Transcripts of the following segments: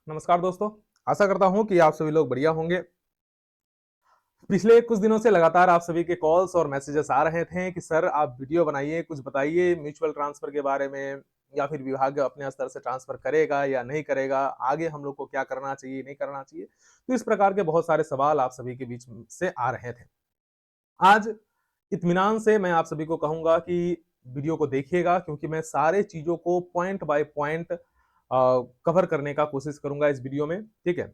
नमस्कार दोस्तों। आशा करता हूं कि आप सभी लोग बढ़िया होंगे। पिछले कुछ दिनों से लगातार आप सभी के कॉल्स और मैसेजेस आ रहे थे कि सर आप वीडियो बनाइए, कुछ बताइए म्यूचुअल ट्रांसफर के बारे में, या फिर विभाग अपने स्तर से ट्रांसफर करेगा या नहीं करेगा, आगे हम लोग को क्या करना चाहिए नहीं करना चाहिए। तो इस प्रकार के बहुत सारे सवाल आप सभी के बीच से आ रहे थे। आज इत्मीनान से मैं आप सभी को कहूंगा कि वीडियो को देखिएगा, क्योंकि मैं सारे चीजों को पॉइंट बाय पॉइंट कवर करने का कोशिश करूंगा इस वीडियो में। ठीक है,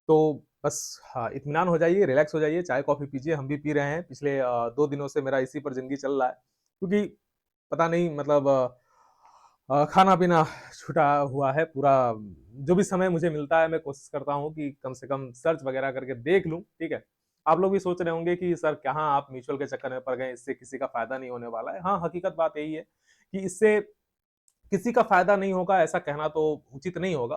तो बस हाँ, इत्मीनान हो जाइए, रिलैक्स हो जाइए, चाय कॉफी पीजिए, हम भी पी रहे हैं। पिछले 2 दिनों से मेरा इसी पर जिंदगी चल रहा है, क्योंकि पता नहीं मतलब खाना पीना छूटा हुआ है पूरा। जो भी समय मुझे मिलता है मैं कोशिश करता हूँ कि कम से कम सर्च वगैरह करके देख लूँ। ठीक है, आप लोग भी सोच रहे होंगे कि सर कहाँ आप म्यूचुअल के चक्कर में पड़ गए, इससे किसी का फायदा नहीं होने वाला है। हाँ, हकीकत बात यही है कि इससे किसी का फायदा नहीं होगा ऐसा कहना तो उचित नहीं होगा।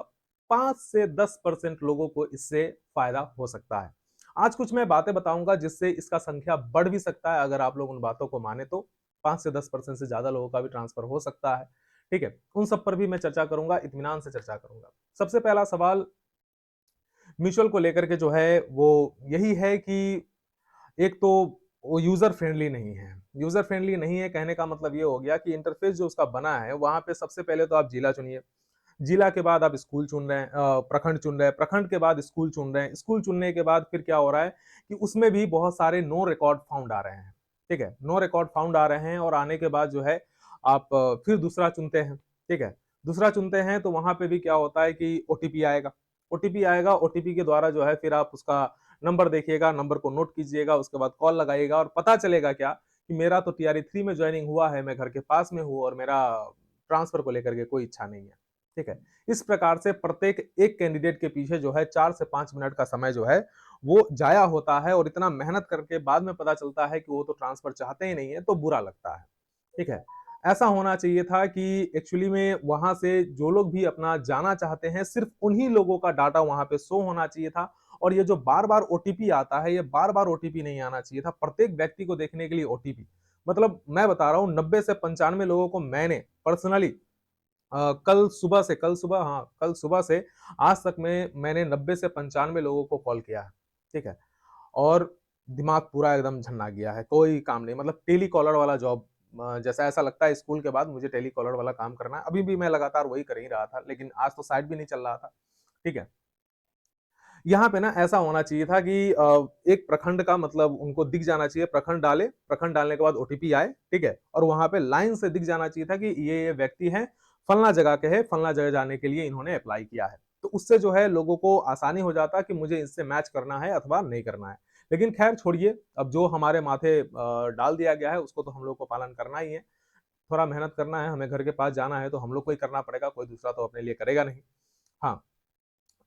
5 से 10% लोगों को इससे फायदा हो सकता है। आज कुछ मैं बातें बताऊंगा जिससे इसका संख्या बढ़ भी सकता है, अगर आप लोग उन बातों को माने तो 5 से 10% से ज्यादा लोगों का भी ट्रांसफर हो सकता है। ठीक है, उन सब पर भी मैं चर्चा करूंगा, इत्मीनान से चर्चा करूंगा। सबसे पहला सवाल म्यूचुअल को लेकर के जो है वो यही है कि एक तो वो यूजर फ्रेंडली नहीं है। यूजर फ्रेंडली नहीं है कहने का मतलब ये हो गया कि इंटरफेस जो उसका बना है वहां पे सबसे पहले तो आप जिला चुनिए, जिला के बाद आप स्कूल चुन रहे हैं, प्रखंड चुन रहे हैं, प्रखंड के बाद स्कूल चुन रहे हैं, स्कूल चुनने के बाद फिर क्या हो रहा है कि उसमें भी बहुत सारे नो रिकॉर्ड फाउंड आ रहे हैं। ठीक है, नो रिकॉर्ड फाउंड आ रहे हैं, और आने के बाद जो है आप फिर दूसरा चुनते हैं। ठीक है, दूसरा चुनते हैं तो वहां पे भी क्या होता है कि ओटीपी आएगा। ओटीपी आएगा, ओटीपी के द्वारा जो है फिर आप उसका नंबर देखिएगा, नंबर को नोट कीजिएगा, उसके बाद कॉल लगाइएगा, और पता चलेगा क्या कि मेरा तो TRE 3 में ज्वाइनिंग हुआ है, मैं घर के पास में हूँ, और मेरा ट्रांसफर को लेकर के कोई इच्छा नहीं है। ठीक है, इस प्रकार से प्रत्येक एक कैंडिडेट के पीछे जो है 4 से 5 मिनट का समय जो है वो जाया होता है, और इतना मेहनत करके बाद में पता चलता है कि वो तो ट्रांसफर चाहते ही नहीं है, तो बुरा लगता है। ठीक है, ऐसा होना चाहिए था कि एक्चुअली में वहां से जो लोग भी अपना जाना चाहते हैं सिर्फ उन्हीं लोगों का डाटा वहां पे शो होना चाहिए था। और ये जो बार बार ओटीपी आता है, ये बार बार ओटीपी नहीं आना चाहिए था प्रत्येक व्यक्ति को देखने के लिए ओटीपी। मतलब मैं बता रहा हूँ 90 से 95 लोगों को मैंने पर्सनली कल सुबह से आज तक में मैंने 90 से 95 लोगों को कॉल किया है। ठीक है, और दिमाग पूरा एकदम झन्ना गया है, कोई काम नहीं। मतलब टेली कॉलर वाला जॉब, जैसा ऐसा लगता है स्कूल के बाद मुझे टेली कॉलर वाला काम करना है। अभी भी मैं लगातार वही कर ही रहा था, लेकिन आज तो साइट भी नहीं चल रहा था। ठीक है, यहाँ पे ना ऐसा होना चाहिए था कि एक प्रखंड का मतलब उनको दिख जाना चाहिए, प्रखंड डाले, प्रखंड डालने के बाद ओटीपी आए। ठीक है, और वहां पे लाइन से दिख जाना चाहिए था कि ये व्यक्ति है, फलना जगह के है, फलना जगह जाने के लिए इन्होंने अप्लाई किया है। तो उससे जो है लोगों को आसानी हो जाता कि मुझे इससे मैच करना है अथवा नहीं करना है। लेकिन खैर छोड़िए, अब जो हमारे माथे डाल दिया गया है उसको तो हम लोग को पालन करना ही है। थोड़ा मेहनत करना है, हमें घर के पास जाना है तो हम लोग को ही करना पड़ेगा, कोई दूसरा तो अपने लिए करेगा नहीं। हाँ,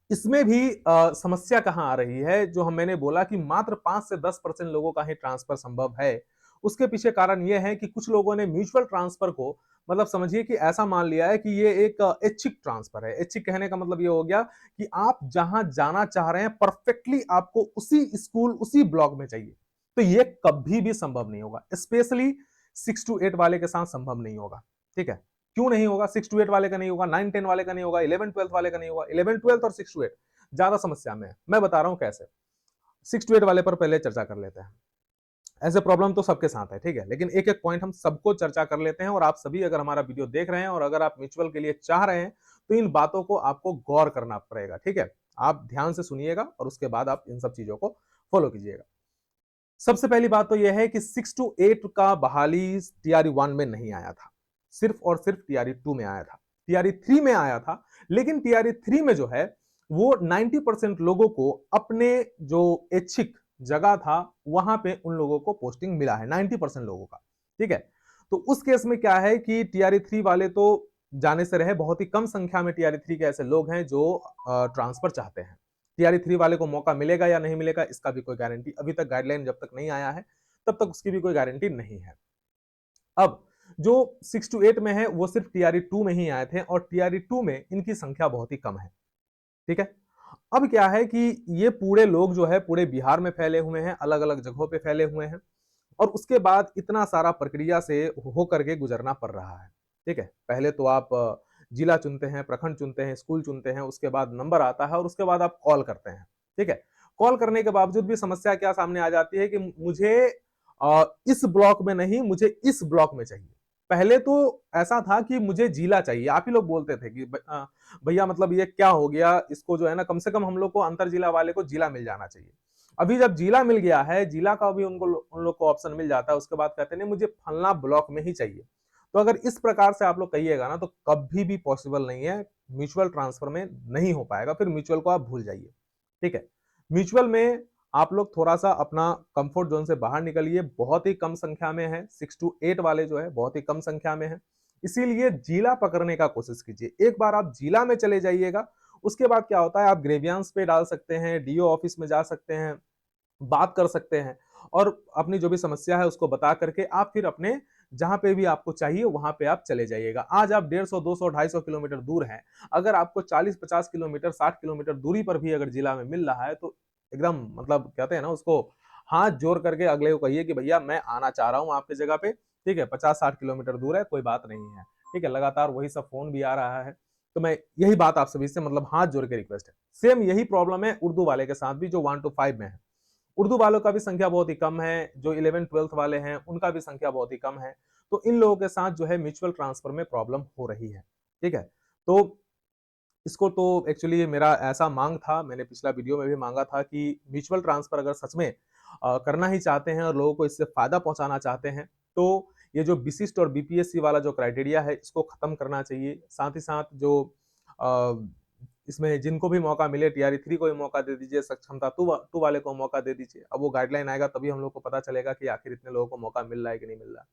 इसमें भी समस्या कहाँ आ रही है, जो हम मैंने बोला कि मात्र 5 से 10% लोगों का ही ट्रांसफर संभव है। उसके पीछे कारण यह है कि कुछ लोगों ने म्यूचुअल ट्रांसफर को मतलब समझिए कि ऐसा मान लिया है कि ये एक ऐच्छिक ट्रांसफर है। ऐच्छिक कहने का मतलब ये हो गया कि आप जहां जाना चाह रहे हैं परफेक्टली आपको उसी स्कूल उसी ब्लॉक में चाहिए। तो ये कभी भी संभव नहीं होगा, स्पेशली 6 to 8 वाले के साथ संभव नहीं होगा। ठीक है, क्यों नहीं होगा? 6 to 8 वाले का नहीं होगा, 9 10 वाले का नहीं होगा, 11 12 वाले का नहीं होगा। 11 12 और 6 to 8 ज्यादा समस्या में है। मैं बता रहा हूं कैसे। 6 to 8 वाले पर पहले चर्चा कर लेते हैं। ऐसे प्रॉब्लम तो सबके साथ है, ठीक है, लेकिन एक एक पॉइंट हम सबको चर्चा कर लेते हैं। और आप सभी अगर हमारा वीडियो देख रहे हैं और अगर आप म्यूचुअल के लिए चाह रहे हैं तो इन बातों को आपको गौर करना पड़ेगा। ठीक है, आप ध्यान से सुनिएगा और उसके बाद आप इन सब चीजों को फॉलो कीजिएगा। सबसे पहली बात तो यह है कि 6 to 8 का बहाली TRE 1 में नहीं आया था, सिर्फ और सिर्फ TRE 2 में आया था। TRE 3 में आया था, लेकिन TRE 3 में जो है वो 90% लोगों को अपने जो ऐच्छिक जगह था वहां पे उन लोगों को पोस्टिंग मिला है, 90% लोगों का। ठीक है, तो उस केस में क्या है कि TRE 3 वाले तो जाने से रहे, बहुत ही कम संख्या में TRE 3 के ऐसे लोग हैं जो ट्रांसफर चाहते हैं। TRE 3 वाले को मौका मिलेगा या नहीं मिलेगा इसका भी कोई गारंटी अभी तक, गाइडलाइन जब तक नहीं आया है तब तक उसकी भी कोई गारंटी नहीं है। अब जो 6 to 8 में है वो सिर्फ TRE 2 में ही आए थे, और TRE 2 में इनकी संख्या बहुत ही कम है। ठीक है, अब क्या है कि ये पूरे लोग जो है पूरे बिहार में फैले हुए हैं, अलग अलग जगहों पे फैले हुए हैं, और उसके बाद इतना सारा प्रक्रिया से हो करके गुजरना पड़ रहा है। ठीक है, पहले तो आप जिला चुनते हैं, प्रखंड चुनते हैं, स्कूल चुनते हैं, उसके बाद नंबर आता है और उसके बाद आप कॉल करते हैं, ठीक है? कॉल करने के बावजूद भी समस्या क्या सामने आ जाती है कि मुझे इस ब्लॉक में नहीं, मुझे इस ब्लॉक में चाहिए। पहले तो ऐसा था कि मुझे जिला चाहिए, आप ही लोग बोलते थे कि भैया मतलब ये क्या हो गया, इसको जो है ना कम से कम हम लोग को अंतर जिला वाले को जिला मिल जाना चाहिए। अभी जब जिला मिल गया है, जिला का भी उन लोग को ऑप्शन मिल जाता है, उसके बाद कहते हैं नहीं मुझे फलना ब्लॉक में ही चाहिए। तो अगर इस प्रकार से आप लोग कहिएगा ना तो कभी भी पॉसिबल नहीं है, म्यूचुअल ट्रांसफर में नहीं हो पाएगा, फिर म्यूचुअल को आप भूल जाइए, ठीक है? म्यूचुअल में आप लोग थोड़ा-सा अपना कंफर्ट ज़ोन से बाहर निकलिए, बहुत ही कम संख्या में है, 6 टू 8 वाले जो है बहुत ही कम संख्या में है। इसीलिए जिला पकड़ने का कोशिश कीजिए। एक बार आप जिला में चले जाइएगा, उसके बाद क्या होता है आप ग्रेवियांस पे डाल सकते हैं, डीओ ऑफिस में जा सकते हैं, बात कर सकते हैं और अपनी जो भी समस्या है उसको बता करके आप फिर अपने जहां पे भी आपको चाहिए वहां पे आप चले जाइएगा। आज आप 150, 200, 250 किलोमीटर दूर हैं, अगर आपको 40-50 किलोमीटर, 60 किलोमीटर दूरी पर भी अगर जिला में मिल रहा है तो एकदम मतलब कहते हैं ना उसको हाथ जोड़ करके अगले को कहिए कि भैया मैं आना चाह रहा हूँ आपकी जगह पे, ठीक है? 50-60 किलोमीटर दूर है, कोई बात नहीं है, ठीक है? लगातार वही सब फोन भी आ रहा है, तो मैं यही बात आप सभी से मतलब हाथ जोड़ के रिक्वेस्ट है। सेम यही प्रॉब्लम है उर्दू वाले के साथ भी जो 1 टू 5 में है। उर्दू वालों का भी संख्या बहुत ही कम है, जो 11th-12th वाले हैं, उनका भी संख्या बहुत ही कम है। तो इन लोगों के साथ जो है म्यूचुअल ट्रांसफर में प्रॉब्लम हो रही है, ठीक है? तो इसको तो एक्चुअली मेरा ऐसा मांग था, मैंने पिछला वीडियो में भी मांगा था कि म्यूचुअल ट्रांसफर अगर सच में करना ही चाहते हैं और लोगों को इससे फायदा पहुंचाना चाहते हैं, तो ये जो विशिष्ट और बीपीएससी वाला जो क्राइटेरिया है, इसको खत्म करना चाहिए। साथ ही साथ जो अ, इसमें जिनको भी मौका मिले टीआरई 3 को भी मौका दे दीजिए, सक्षमता 2 वाले को मौका दे दीजिए। अब वो गाइडलाइन आएगा तभी हम लोग को पता चलेगा कि आखिर इतने लोगों को मौका मिल रहा है कि नहीं मिल रहा है।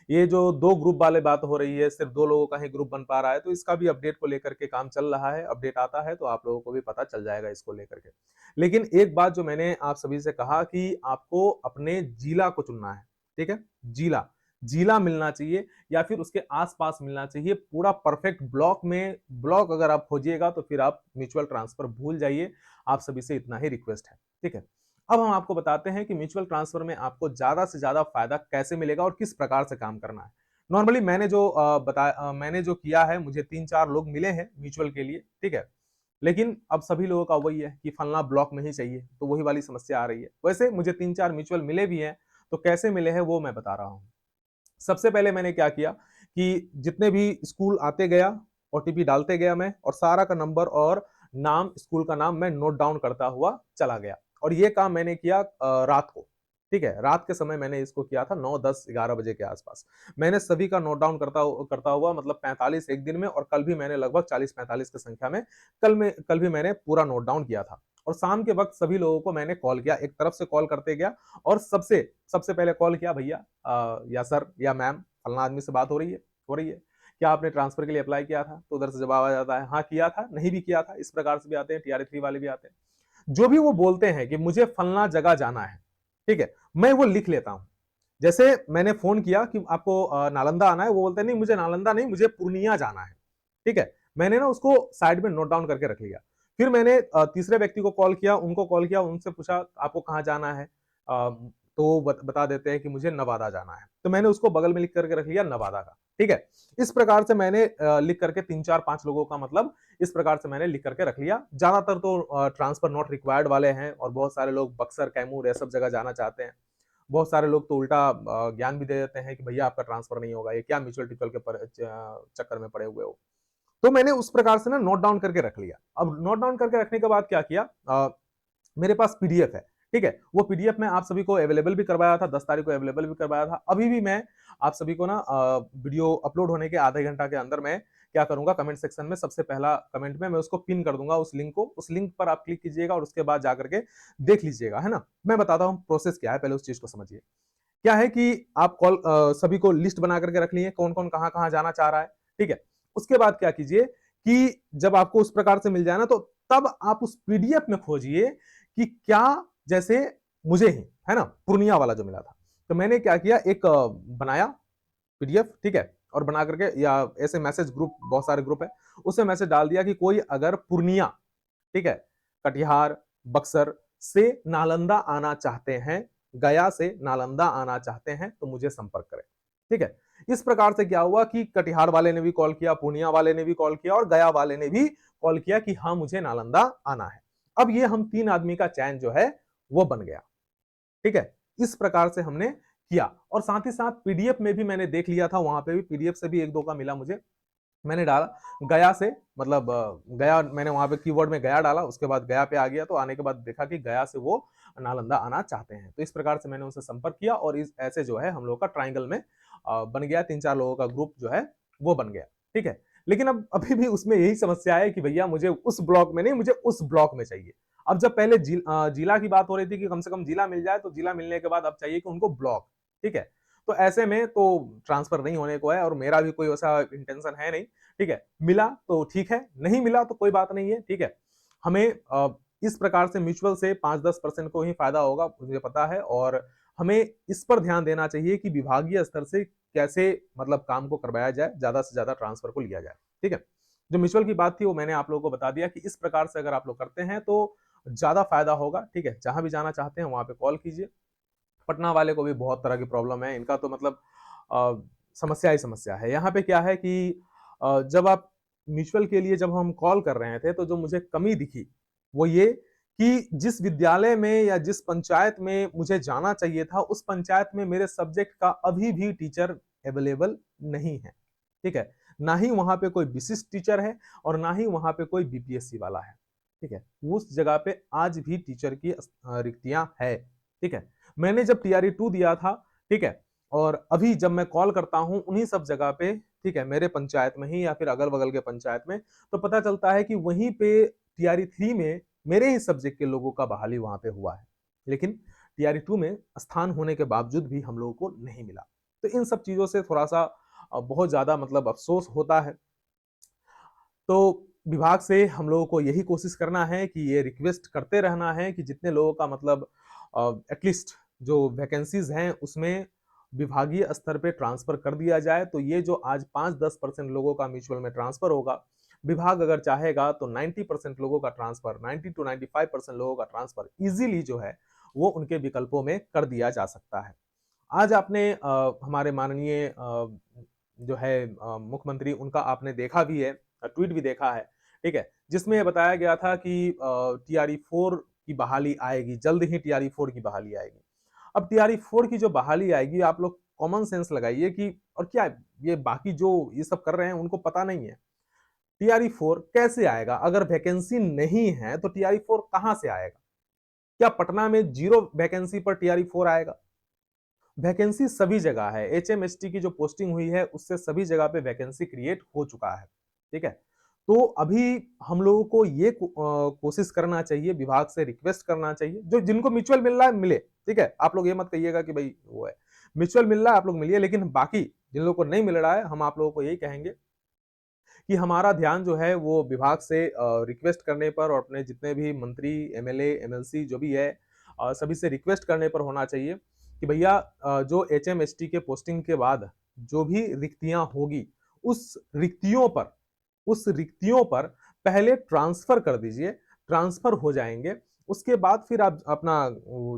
ये जो 2 ग्रुप वाले बात हो रही है, सिर्फ 2 लोगों का ही ग्रुप बन पा रहा है, तो इसका भी अपडेट को लेकर के काम चल रहा है। अपडेट आता है तो आप लोगों को भी पता चल जाएगा इसको लेकर के। लेकिन एक बात जो मैंने आप सभी से कहा कि आपको अपने जिला को चुनना है, ठीक है? जिला, जिला मिलना चाहिए या फिर उसके आस-पास मिलना चाहिए। पूरा परफेक्ट ब्लॉक में ब्लॉक अगर आप खोजिएगा तो फिर आप म्यूचुअल ट्रांसफर भूल जाइए। आप सभी से इतना ही रिक्वेस्ट है, ठीक है? अब हम आपको बताते हैं कि म्यूचुअल ट्रांसफर में आपको ज्यादा से ज्यादा फायदा कैसे मिलेगा और किस प्रकार से काम करना है। नॉर्मली मैंने जो किया है, मुझे 3-4 लोग मिले हैं म्यूचुअल के लिए, ठीक है? लेकिन अब सभी लोगों का वही है कि फलना ब्लॉक में ही चाहिए, तो वही वाली समस्या आ रही है। वैसे मुझे 3-4 म्यूचुअल मिले भी हैं, तो कैसे मिले हैं वो मैं बता रहा हूँ। सबसे पहले मैंने क्या किया कि जितने भी स्कूल आते गया, ओटीपी डालते गया मैं और सारा का नंबर और नाम, स्कूल का नाम मैं नोट डाउन करता हुआ चला गया। और ये काम मैंने किया रात को, ठीक है? रात के समय मैंने इसको किया था 9, 10, 11 बजे के आसपास। मैंने सभी का नोट डाउन करता हुआ मतलब 45 एक दिन में और कल भी मैंने लगभग 40-45 की संख्या में कल भी मैंने पूरा नोट डाउन किया था। और शाम के वक़्त सभी लोगों को मैंने कॉल किया, एक तरफ से कॉल करते गया और सबसे सबसे पहले कॉल किया, भैया या सर या मैम फलाना आदमी से बात हो रही है? हो रही है। क्या आपने ट्रांसफर के लिए अप्लाई किया था? तो उधर से जवाब आ जाता है, हाँ किया था, नहीं भी किया था। इस प्रकार से भी आते हैं, टीआरई 3 वाले भी आते हैं। जो भी वो बोलते हैं कि मुझे फलना जगह जाना है, ठीक है? मैं वो लिख लेता हूँ। जैसे मैंने फ़ोन किया कि आपको नालंदा आना है, वो बोलते हैं नहीं मुझे नालंदा नहीं, मुझे पूर्णिया जाना है, ठीक है? मैंने ना उसको साइड में नोट डाउन करके रख लिया। फिर मैंने तीसरे व्यक्ति को कॉल किया, उनको कॉल किया, उनसे पूछा आपको कहाँ जाना है? तो वो बता देते हैं कि मुझे नवादा जाना है। तो मैंने उसको बगल में लिख करके रख लिया नवादा का, ठीक है? इस प्रकार से मैंने लिख करके 3, 4, 5 लोगों का मतलब इस प्रकार से मैंने लिख करके रख लिया। ज़्यादातर तो ट्रांसफर नॉट रिक्वायर्ड वाले हैं और बहुत सारे लोग बक्सर, कैमूर ये सब जगह जाना चाहते हैं। बहुत सारे लोग तो उल्टा ज्ञान भी दे देते हैं कि भैया आपका ट्रांसफर नहीं होगा, ये क्या म्यूचुअल के चक्कर में पड़े हुए हो। तो मैंने उस प्रकार से ना नोट डाउन करके रख लिया। अब नोट डाउन करके रखने के बाद क्या किया मेरे पास पीडीएफ है, ठीक है? वो पीडीएफ मैं आप सभी को अवेलेबल भी करवाया था, 10 तारीख को अवेलेबल भी करवाया था। अभी भी मैं आप सभी को ना वीडियो अपलोड होने के आधे घंटा के अंदर मैं क्या करूँगा कमेंट सेक्शन में सबसे पहला कमेंट में मैं उसको पिन कर दूँगा उस लिंक को। उस लिंक पर आप क्लिक कीजिएगा और उसके बाद जाकर के देख लीजिएगा, है ना? मैं बताता हूँ प्रोसेस क्या है, पहले उस चीज़ को समझिए। क्या है कि आप सभी को लिस्ट बना करके रख लिए, कौन-कौन कहाँ-कहाँ जाना चाह रहा है, ठीक है? उसके बाद क्या कीजिए कि जब आपको उस प्रकार से मिल जाए ना तो तब आप उस पीडीएफ में खोजिए कि क्या जैसे मुझे ही, है ना? पूर्णिया वाला जो मिला था। तो मैंने क्या किया एक बनाया पीडीएफ, ठीक है? और बना करके या ऐसे मैसेज ग्रुप बहुत सारे ग्रुप है, उसमें मैसेज डाल दिया कि कोई अगर पूर्णिया, ठीक है? कटिहार, बक्सर से नालंदा आना चाहते हैं, गया से नालंदा आना चाहते हैं तो मुझे संपर्क करें, ठीक है? इस प्रकार से क्या हुआ कि कटिहार वाले ने भी कॉल किया, पूर्णिया वाले ने भी कॉल किया और गया वाले ने भी कॉल किया कि हाँ मुझे नालंदा आना है। अब ये हम 3 आदमी का चैन जो है वो बन गया। ठीक है, इस प्रकार से हमने किया और साथ ही साथ पीडीएफ में भी मैंने देख लिया था, वहां पे भी पीडीएफ से भी 1-2 का मिला मुझे। मैंने डाला गया से, मतलब गया, मैंने वहां पे कीवर्ड में गया डाला, उसके बाद गया पे आ गया, तो आने के बाद देखा कि गया से वो नालंदा आना चाहते हैं। तो इस प्रकार से मैंने उनसे संपर्क किया और इस ऐसे जो है हम लोग का ट्राइंगल में बन गया, 3-4 लोगों का ग्रुप जो है वो बन गया। ठीक है, लेकिन अब अभी भी उसमें यही समस्या है कि भैया मुझे उस ब्लॉक में नहीं, मुझे उस ब्लॉक में चाहिए। अब जब पहले जिला की बात हो रही थी कि कम से कम जिला मिल जाए, तो जिला मिलने के बाद अब चाहिए कि उनको ब्लॉक। ठीक है, तो ऐसे में तो ट्रांसफर नहीं होने को है और मेरा भी कोई वैसा इंटेंशन है नहीं। ठीक है, मिला तो ठीक है, नहीं मिला तो कोई बात नहीं है। ठीक है, हमें इस प्रकार से म्यूचुअल से 5-10% को ही फायदा होगा, मुझे पता है, और हमें इस पर ध्यान देना चाहिए कि विभागीय स्तर से कैसे मतलब काम को करवाया जाए, ज्यादा से ज्यादा ट्रांसफर को लिया जाए। ठीक है, जो म्यूचुअल की बात थी वो मैंने आप लोगों को बता दिया कि इस प्रकार से अगर आप लोग करते हैं तो ज्यादा फायदा होगा। ठीक है, जहां भी जाना चाहते हैं वहां पे कॉल कीजिए। पटना वाले को भी बहुत तरह की प्रॉब्लम है, इनका तो मतलब अ, समस्या ही समस्या है। यहाँ पे क्या है कि जब आप म्यूचुअल के लिए जब हम कॉल कर रहे थे तो जो मुझे कमी दिखी वो ये कि जिस विद्यालय में या जिस पंचायत में मुझे जाना चाहिए था, उस पंचायत में मेरे सब्जेक्ट का अभी भी टीचर अवेलेबल नहीं है। ठीक है, ना ही वहां पे कोई विशिष्ट टीचर है और ना ही वहां पे कोई बीपीएससी वाला है। ठीक है, उस जगह पे आज भी टीचर की रिक्तियां है। ठीक है, मैंने जब टीआरई 2 दिया था, ठीक है, और अभी जब मैं कॉल करता हूं उन्हीं सब जगह पे, ठीक है, मेरे पंचायत में ही या फिर अगल बगल के पंचायत में, तो पता चलता है कि वहीं पे टीआरई 3 में मेरे ही सब्जेक्ट के लोगों का बहाली वहां पे हुआ है, लेकिन टीआरई 2 में स्थान होने के बावजूद भी हम लोगों को नहीं मिला। तो इन सब चीजों से थोड़ा सा बहुत ज्यादा मतलब अफसोस होता है। तो विभाग से हम लोगों को यही कोशिश करना है कि ये रिक्वेस्ट करते रहना है कि जितने लोगों का मतलब एटलीस्ट जो वैकेंसीज हैं उसमें विभागीय स्तर पे ट्रांसफर कर दिया जाए। तो ये जो आज 5-10% लोगों का म्यूचुअल में ट्रांसफर होगा, विभाग अगर चाहेगा तो 90% लोगों का ट्रांसफर, 90 to 95% लोगों का ट्रांसफर इजीली जो है वो उनके विकल्पों में कर दिया जा सकता है। आज आपने हमारे माननीय जो है मुख्यमंत्री, उनका आपने देखा भी है, ट्वीट भी देखा है। ठीक है, जिसमें ये बताया गया था कि टीआरई 4 की बहाली आएगी, जल्द ही टीआरई 4 की बहाली आएगी। अब टीआरई 4 की जो बहाली आएगी, आप लोग कॉमन सेंस लगाइए कि और क्या ये बाकी जो ये सब कर रहे हैं उनको पता नहीं है टीआरई 4 कैसे आएगा। अगर वैकेंसी नहीं है तो टीआरई 4 कहां से आएगा? क्या पटना में 0 वैकेंसी पर टीआरई 4 आएगा? वैकेंसी सभी जगह है, एचएमएसटी की जो पोस्टिंग हुई है उससे सभी जगह पे वैकेंसी क्रिएट हो चुका है। ठीक है, तो अभी हम लोगों को ये कोशिश करना चाहिए, विभाग से रिक्वेस्ट करना चाहिए, जो जिनको म्यूचुअल मिल रहा है मिले। ठीक है, आप लोग ये मत कहिएगा कि भाई वो है, म्यूचुअल मिल रहा है आप लोग मिलिए, लेकिन बाकी जिन लोगों को नहीं मिल रहा है हम आप लोगों को यही कहेंगे कि हमारा ध्यान जो है वो विभाग से रिक्वेस्ट करने पर और अपने जितने भी मंत्री, एमएलए, एमएलसी जो भी है सभी से रिक्वेस्ट करने पर होना चाहिए कि भैया जो एचएमएसटी के पोस्टिंग के बाद जो भी रिक्तियां होगी उस रिक्तियों पर पहले ट्रांसफर कर दीजिए। ट्रांसफर हो जाएंगे, उसके बाद फिर आप अपना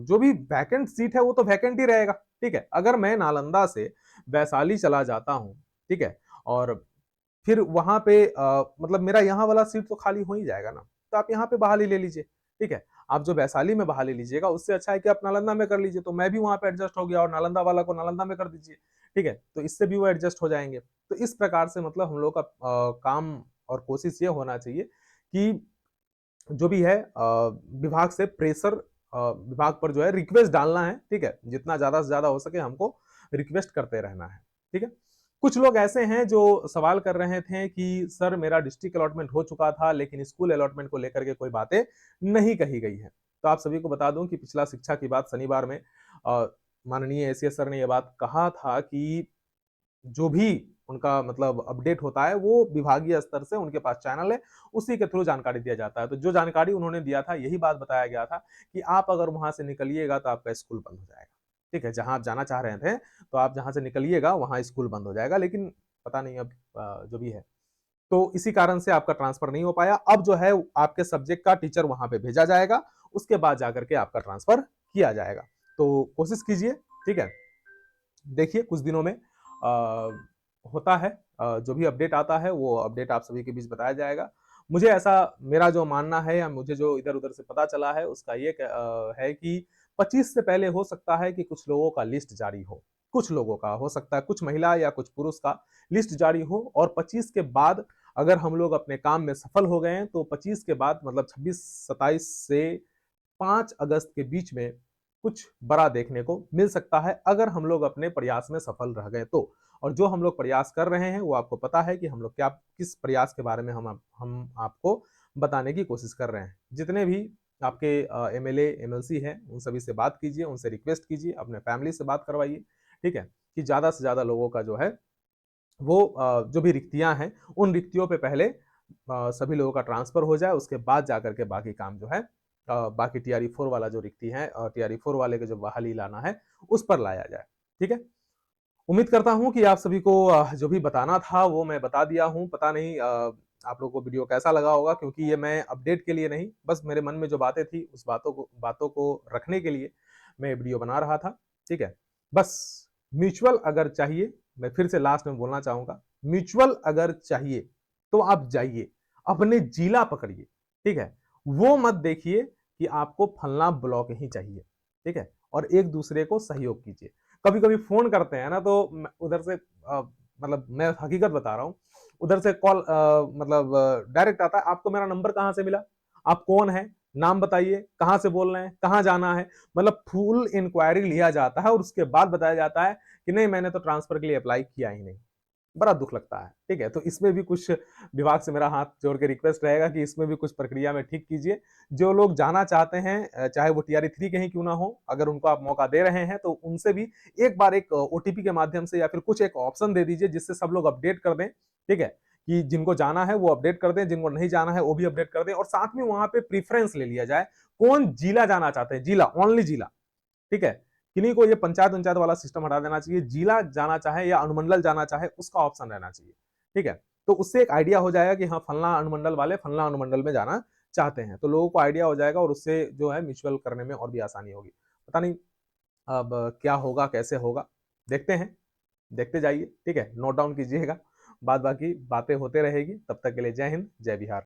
जो भी वैकेंट सीट है वो तो वैकेंट ही रहेगा। ठीक है, अगर मैं नालंदा से वैशाली चला जाता हूँ, ठीक है, और फिर वहां पे मतलब मेरा यहाँ वाला सीट तो खाली हो ही जाएगा ना, तो आप यहाँ पे बहाली ले लीजिए। ठीक है, आप जो वैशाली में बहाली लीजिएगा उससे अच्छा है कि आप नालंदा में कर लीजिए, तो मैं भी वहां पे एडजस्ट हो गया और नालंदा वाला को नालंदा में कर दीजिए। ठीक है, तो इससे भी वो एडजस्ट हो जाएंगे। तो इस प्रकार से मतलब हम लोग का काम और कोशिश ये होना चाहिए कि जो भी है विभाग से प्रेशर, विभाग पर जो है रिक्वेस्ट डालना है। ठीक है, जितना ज्यादा से ज्यादा हो सके हमको रिक्वेस्ट करते रहना है। ठीक है, कुछ लोग ऐसे हैं जो सवाल कर रहे थे कि सर मेरा डिस्ट्रिक्ट अलॉटमेंट हो चुका था लेकिन स्कूल अलॉटमेंट को लेकर के कोई बातें नहीं कही गई है। तो आप सभी को बता दूं कि पिछला शिक्षा की बात शनिवार में माननीय एसीएस सर ने यह बात कहा था कि जो भी उनका मतलब अपडेट होता है वो विभागीय स्तर से उनके पास चैनल है, उसी के थ्रू जानकारी दिया जाता है। तो जो जानकारी उन्होंने दिया था यही बात बताया गया था कि आप अगर वहां से निकलिएगा तो आपका स्कूल बंद हो जाएगा। ठीक है, जहां आप जाना चाह रहे थे तो आप जहां से निकलिएगा वहां स्कूल बंद हो जाएगा, लेकिन पता नहीं अब जो भी है, तो इसी कारण से आपका ट्रांसफर नहीं हो पाया। अब जो है आपके सब्जेक्ट का टीचर वहां पे भेजा जाएगा, उसके बाद जाकर के आपका ट्रांसफर किया जाएगा। तो कोशिश कीजिए। ठीक है, देखिए कुछ दिनों में होता है, जो भी अपडेट आता है वो अपडेट आप सभी के बीच बताया जाएगा। मुझे ऐसा, मेरा जो मानना है या मुझे जो इधर-उधर से पता चला है उसका ये है कि 25 से पहले हो सकता है कि कुछ लोगों का लिस्ट जारी हो। कुछ लोगों का हो सकता है, कुछ महिला या कुछ पुरुष का लिस्ट जारी हो, और 25 के बाद अगर हम लोग अपने काम में सफल हो गए हैं तो 25 के बाद मतलब 26-27 से 5 अगस्त के बीच में कुछ बड़ा देखने को मिल सकता है, अगर हम लोग अपने प्रयास में सफल रह गए तो। और जो हम लोग प्रयास कर रहे हैं वो आपको पता है कि हम लोग क्या, किस प्रयास के बारे में हम आपको बताने की कोशिश कर रहे हैं। जितने भी आपके एमएलए एमएलसी हैं उन सभी से बात कीजिए, उनसे रिक्वेस्ट कीजिए, अपने फैमिली से बात करवाइए, ठीक है, कि ज्यादा से ज्यादा लोगों का जो है वो जो भी रिक्तियां हैं उन रिक्तियों पे पहले सभी लोगों का ट्रांसफर हो जाए, उसके बाद जाकर के बाकी काम जो है बाकी टीआरई 4 वाला जो रिक्ति है और टीआरई 4 वाले के जो बहाली लाना है उस पर लाया जाए। ठीक है, उम्मीद करता हूं कि आप सभी को जो भी बताना था वो मैं बता दिया हूं। पता नहीं आप लोगों को वीडियो कैसा लगा होगा, क्योंकि ये मैं अपडेट के लिए नहीं, बस मेरे मन में जो बातें थी उस बातों को रखने के लिए मैं वीडियो बना रहा था। ठीक है, बस म्यूचुअल अगर चाहिए, मैं फिर से लास्ट में बोलना चाहूंगा, म्यूचुअल अगर चाहिए तो आप जाइए, अपने जिला पकड़िए। ठीक है, वो मत देखिए कि आपको फलना ब्लॉक ही चाहिए। ठीक है, और एक दूसरे को सहयोग कीजिए। कभी कभी फोन करते हैं ना तो उधर से मतलब मैं हकीकत बता रहा हूँ, उधर से कॉल मतलब डायरेक्ट आता है, आपको मेरा नंबर कहाँ से मिला, आप कौन है, नाम बताइए, कहाँ से बोल रहे हैं, कहाँ जाना है, मतलब फुल इंक्वायरी लिया जाता है और उसके बाद बताया जाता है कि नहीं मैंने तो ट्रांसफर के लिए अप्लाई किया ही नहीं। बड़ा दुख लगता है। ठीक है, तो इसमें भी कुछ विभाग से मेरा हाथ जोड़ के रिक्वेस्ट रहेगा कि इसमें भी कुछ प्रक्रिया में ठीक कीजिए। जो लोग जाना चाहते हैं चाहे वो टीआरई 3 के ही क्यों ना हो, अगर उनको आप मौका दे रहे हैं तो उनसे भी एक बार एक ओटीपी के माध्यम से या फिर कुछ एक ऑप्शन दे दीजिए जिससे सब लोग अपडेट कर दें। ठीक है, कि जिनको जाना है वो अपडेट कर दें, जिनको नहीं जाना है वो भी अपडेट कर दें, और साथ में वहां पे प्रीफरेंस ले लिया जाए, कौन जिला जाना चाहते हैं, जिला, ओनली जिला। ठीक है, किन्हीं को ये पंचायत पंचायत वाला सिस्टम हटा देना चाहिए, जिला जाना चाहे या अनुमंडल जाना चाहे उसका ऑप्शन रहना चाहिए। ठीक है, तो उससे एक आइडिया हो जाएगा कि हाँ फलना अनुमंडल वाले फलना अनुमंडल में जाना चाहते हैं, तो लोगों को आइडिया हो जाएगा और उससे जो है म्यूचुअल करने में और भी आसानी होगी। पता नहीं अब क्या होगा, कैसे होगा, देखते हैं, देखते जाइए। ठीक है, नोट डाउन कीजिएगा, बाद बाकी बातें होते रहेगी। तब तक के लिए जय हिंद, जय बिहार।